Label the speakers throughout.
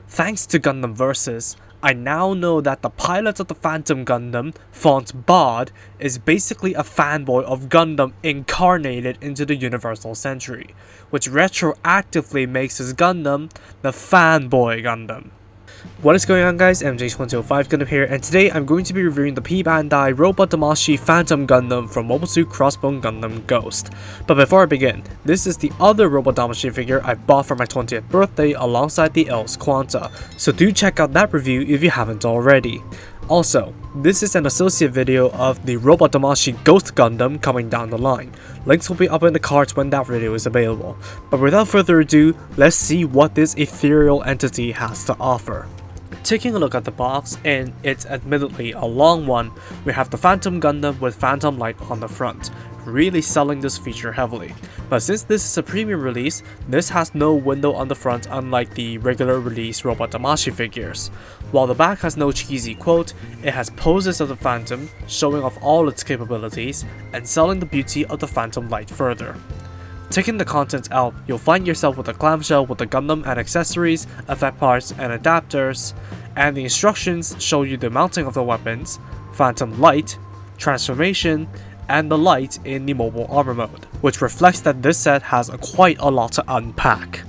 Speaker 1: Thanks to Gundam Versus, I now know that the pilot of the Phantom Gundam, Font Bod, is basically a fanboy of Gundam incarnated into the Universal Century, which retroactively makes his Gundam the Fanboy Gundam. What is going on, guys? MJ2005 Gundam here, and today I'm going to be reviewing the P Bandai Robot Damashii Phantom Gundam from Mobile Suit Crossbone Gundam Ghost. But before I begin, this is the other Robot Damashii figure I bought for my 20th birthday alongside the Els Quanta, so do check out that review if you haven't already. Also, this is an associate video of the Robot Damashii Ghost Gundam coming down the line. Links will be up in the cards when that video is available. But without further ado, let's see what this ethereal entity has to offer. Taking a look at the box, and it's admittedly a long one, we have the Phantom Gundam with Phantom Light on the front, really selling this feature heavily. But since this is a premium release, this has no window on the front unlike the regular release Robot Damashii figures. While the back has no cheesy quote, it has poses of the Phantom, showing off all its capabilities, and selling the beauty of the Phantom Light further. Taking the contents out, you'll find yourself with a clamshell with the Gundam and accessories, effect parts and adapters, and the instructions show you the mounting of the weapons, Phantom Light, transformation, and the light in the mobile armor mode, which reflects that this set has quite a lot to unpack.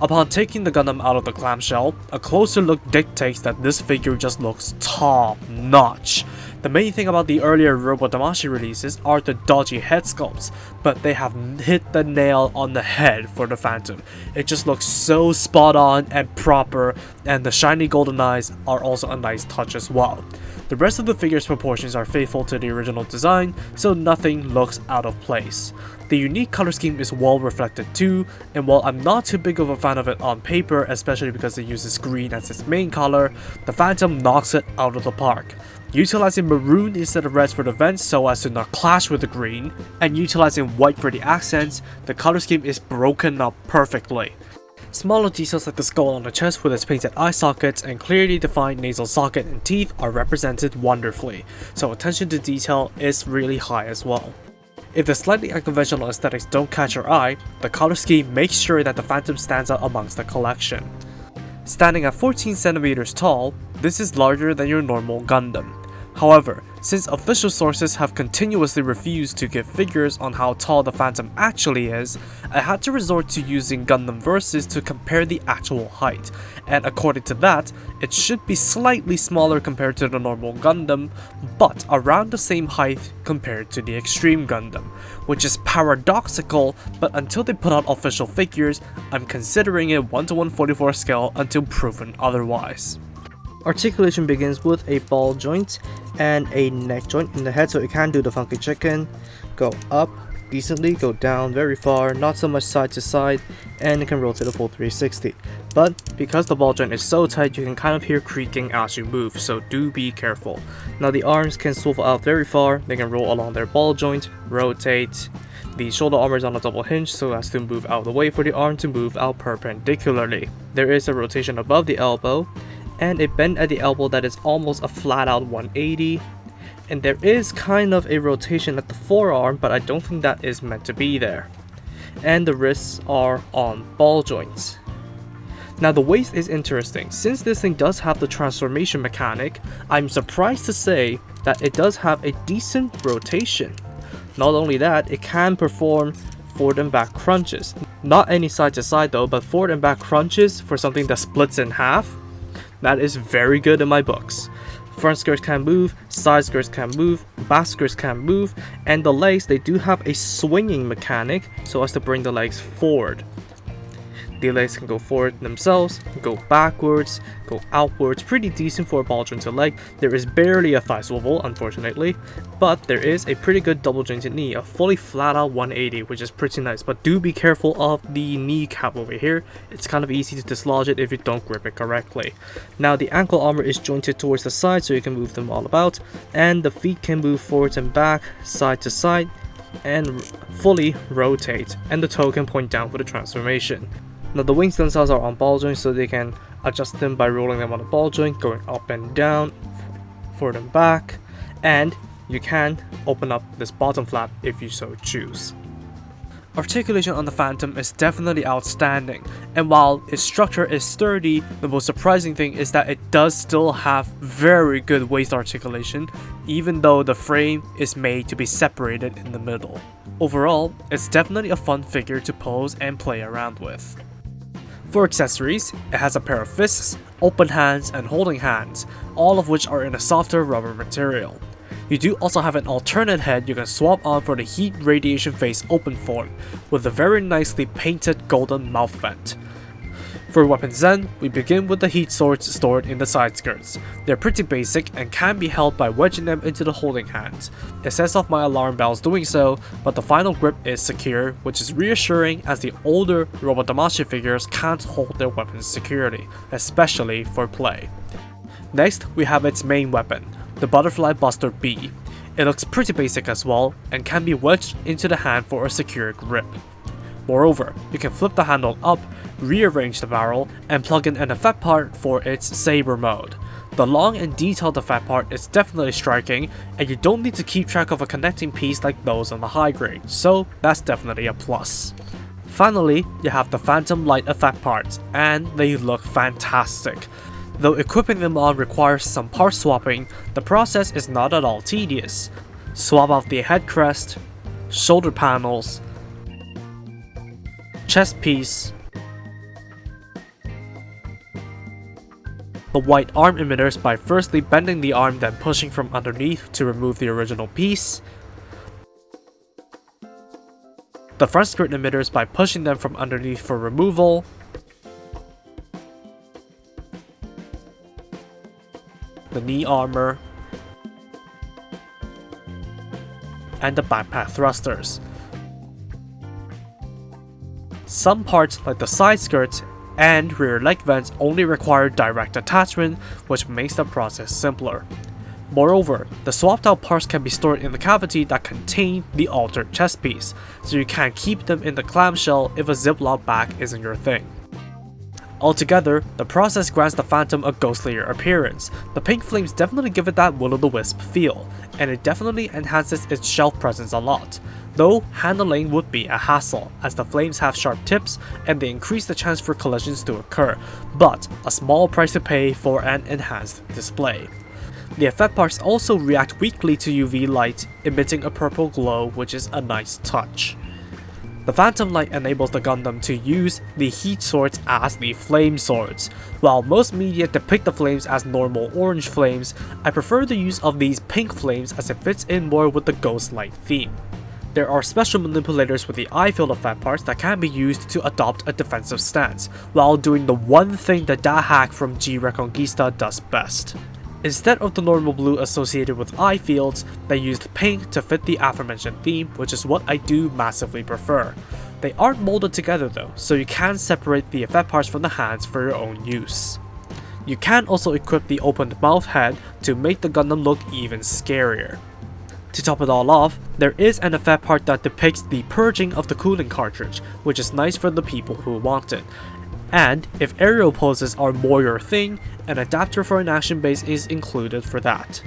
Speaker 1: Upon taking the Gundam out of the clamshell, a closer look dictates that this figure just looks top notch. The main thing about the earlier Robot Damashii releases are the dodgy head sculpts, but they have hit the nail on the head for the Phantom. It just looks so spot on and proper, and the shiny golden eyes are also a nice touch as well. The rest of the figure's proportions are faithful to the original design, so nothing looks out of place. The unique color scheme is well reflected too, and while I'm not too big of a fan of it on paper, especially because it uses green as its main color, the Phantom knocks it out of the park. Utilizing maroon instead of red for the vents so as to not clash with the green, and utilizing white for the accents, the color scheme is broken up perfectly. Smaller details like the skull on the chest with its painted eye sockets and clearly defined nasal socket and teeth are represented wonderfully, so attention to detail is really high as well. If the slightly unconventional aesthetics don't catch your eye, the color scheme makes sure that the Phantom stands out amongst the collection. Standing at 14 cm tall, this is larger than your normal Gundam. However, since official sources have continuously refused to give figures on how tall the Phantom actually is, I had to resort to using Gundam Versus to compare the actual height, and according to that, it should be slightly smaller compared to the normal Gundam, but around the same height compared to the Extreme Gundam, which is paradoxical, but until they put out official figures, I'm considering it 1:144 scale until proven otherwise. Articulation begins with a ball joint and a neck joint in the head, so it can do the funky chicken, go up decently, go down very far, not so much side to side, and it can rotate a full 360. But because the ball joint is so tight, you can kind of hear creaking as you move, so do be careful. Now the arms can swivel out very far, they can roll along their ball joint, rotate. The shoulder armor is on a double hinge so as to move out of the way for the arm to move out perpendicularly. There is a rotation above the elbow, and a bend at the elbow that is almost a flat out 180, and there is kind of a rotation at the forearm, but I don't think that is meant to be there. And the wrists are on ball joints. Now the waist is interesting. Since this thing does have the transformation mechanic, I'm surprised to say that it does have a decent rotation. Not only that, it can perform forward and back crunches. Not any side to side though, but forward and back crunches for something that splits in half. That is very good in my books. Front skirts can move, side skirts can move, back skirts can move, and the legs, they do have a swinging mechanic so as to bring the legs forward. The legs can go forward themselves, go backwards, go outwards, pretty decent for a ball jointed leg. There is barely a thigh swivel, unfortunately, but there is a pretty good double jointed knee, a fully flat out 180, which is pretty nice. But do be careful of the kneecap over here. It's kind of easy to dislodge it if you don't grip it correctly. Now the ankle armor is jointed towards the side so you can move them all about, and the feet can move forwards and back, side to side, and fully rotate, and the toe can point down for the transformation. Now the wings themselves are on ball joints, so they can adjust them by rolling them on a ball joint, going up and down, forward and back, and you can open up this bottom flap if you so choose. Articulation on the Phantom is definitely outstanding, and while its structure is sturdy, the most surprising thing is that it does still have very good waist articulation, even though the frame is made to be separated in the middle. Overall, it's definitely a fun figure to pose and play around with. For accessories, it has a pair of fists, open hands, and holding hands, all of which are in a softer rubber material. You do also have an alternate head you can swap on for the heat radiation face open form, with a very nicely painted golden mouth vent. For weapons then, we begin with the heat swords stored in the side skirts. They're pretty basic and can be held by wedging them into the holding hands. It sets off my alarm bells doing so, but the final grip is secure, which is reassuring as the older Robot Damashii figures can't hold their weapons securely, especially for play. Next, we have its main weapon, the Butterfly Buster B. It looks pretty basic as well, and can be wedged into the hand for a secure grip. Moreover, you can flip the handle up, rearrange the barrel, and plug in an effect part for its saber mode. The long and detailed effect part is definitely striking, and you don't need to keep track of a connecting piece like those on the high grade, so that's definitely a plus. Finally, you have the Phantom Light effect parts, and they look fantastic. Though equipping them on requires some part swapping, the process is not at all tedious. Swap out the head crest, shoulder panels, chest piece, the white arm emitters by firstly bending the arm then pushing from underneath to remove the original piece, the front skirt emitters by pushing them from underneath for removal, the knee armor, and the backpack thrusters. Some parts like the side skirts and rear leg vents only require direct attachment, which makes the process simpler. Moreover, the swapped out parts can be stored in the cavity that contain the altered chest piece, so you can keep them in the clamshell if a Ziploc bag isn't your thing. Altogether, the process grants the Phantom a ghostlier appearance. The pink flames definitely give it that will-o'-the-wisp feel, and it definitely enhances its shelf presence a lot, though handling would be a hassle as the flames have sharp tips and they increase the chance for collisions to occur, but a small price to pay for an enhanced display. The effect parts also react weakly to UV light, emitting a purple glow, which is a nice touch. The Phantom Light enables the Gundam to use the heat swords as the flame swords. While most media depict the flames as normal orange flames, I prefer the use of these pink flames as it fits in more with the ghost light theme. There are special manipulators with the eye field effect parts that can be used to adopt a defensive stance, while doing the one thing that hack from G Reconquista does best. Instead of the normal blue associated with eye fields, they used pink to fit the aforementioned theme, which is what I do massively prefer. They aren't molded together though, so you can separate the effect parts from the hands for your own use. You can also equip the opened mouth head to make the Gundam look even scarier. To top it all off, there is an effect part that depicts the purging of the coolant cartridge, which is nice for the people who want it. And if aerial poses are more your thing, an adapter for an action base is included for that.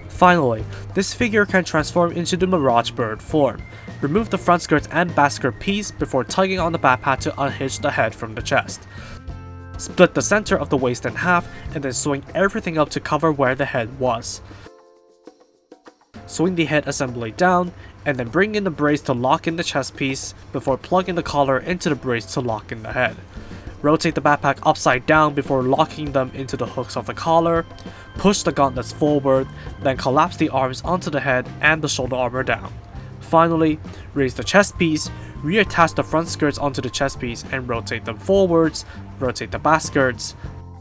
Speaker 1: Finally, this figure can transform into the Mirage bird form. Remove the front skirt and back skirt piece before tugging on the backpack to unhitch the head from the chest. Split the center of the waist in half and then swing everything up to cover where the head was. Swing the head assembly down, and then bring in the brace to lock in the chest piece before plugging the collar into the brace to lock in the head. Rotate the backpack upside down before locking them into the hooks of the collar, push the gauntlets forward, then collapse the arms onto the head and the shoulder armor down. Finally, raise the chest piece, reattach the front skirts onto the chest piece and rotate them forwards, rotate the back skirts,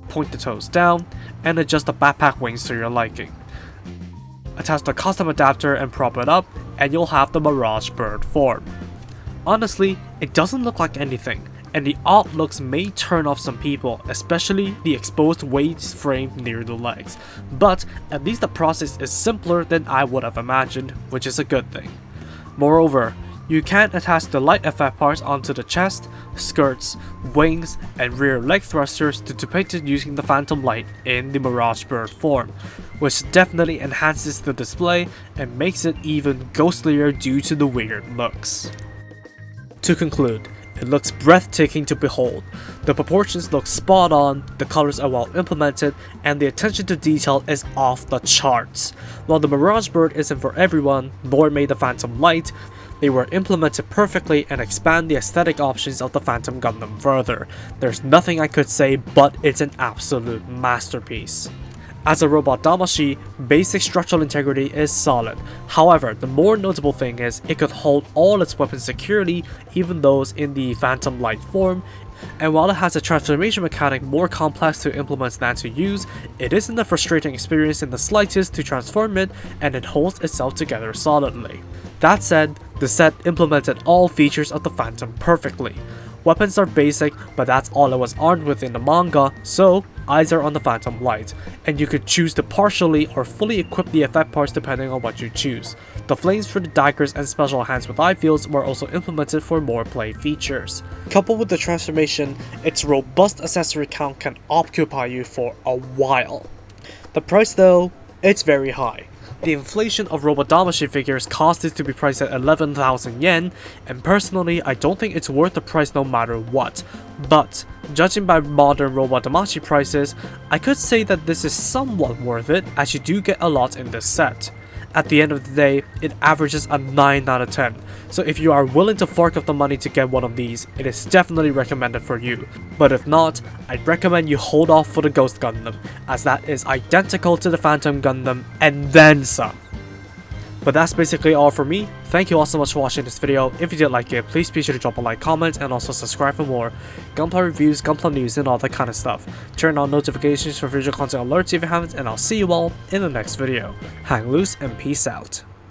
Speaker 1: point the toes down, and adjust the backpack wings to your liking. Attach the custom adapter and prop it up, and you'll have the Mirage bird form. Honestly, it doesn't look like anything, and the odd looks may turn off some people, especially the exposed waist frame near the legs, but at least the process is simpler than I would have imagined, which is a good thing. Moreover, you can attach the light effect parts onto the chest, skirts, wings, and rear leg thrusters to depict it using the Phantom Light in the Mirage bird form, which definitely enhances the display and makes it even ghostlier due to the weird looks. To conclude, it looks breathtaking to behold. The proportions look spot on, the colors are well implemented, and the attention to detail is off the charts. While the Mirage bird isn't for everyone, nor made the Phantom light, they were implemented perfectly and expand the aesthetic options of the Phantom Gundam further. There's nothing I could say, but it's an absolute masterpiece. As a robot Damashii, basic structural integrity is solid. However, the more notable thing is it could hold all its weapons securely, even those in the Phantom Light form, and while it has a transformation mechanic more complex to implement than to use, it isn't a frustrating experience in the slightest to transform it, and it holds itself together solidly. That said, the set implemented all features of the Phantom perfectly. Weapons are basic, but that's all it was armed with in the manga, so eyes are on the Phantom Light, and you could choose to partially or fully equip the effect parts depending on what you choose. The flames for the daggers and special hands with eye fields were also implemented for more play features. Coupled with the transformation, its robust accessory count can occupy you for a while. The price though, it's very high. The inflation of Robot Damashii figures caused it to be priced at 11,000 yen, and personally I don't think it's worth the price no matter what. But, judging by modern Robot Damashii prices, I could say that this is somewhat worth it as you do get a lot in this set. At the end of the day, it averages a 9 out of 10, so if you are willing to fork up the money to get one of these, it is definitely recommended for you. But if not, I'd recommend you hold off for the Ghost Gundam, as that is identical to the Phantom Gundam and then some. But that's basically all for me. Thank you all so much for watching this video. If you did like it, please be sure to drop a like, comment, and also subscribe for more Gunpla reviews, Gunpla news, and all that kind of stuff. Turn on notifications for future content alerts if you haven't, and I'll see you all in the next video. Hang loose and peace out.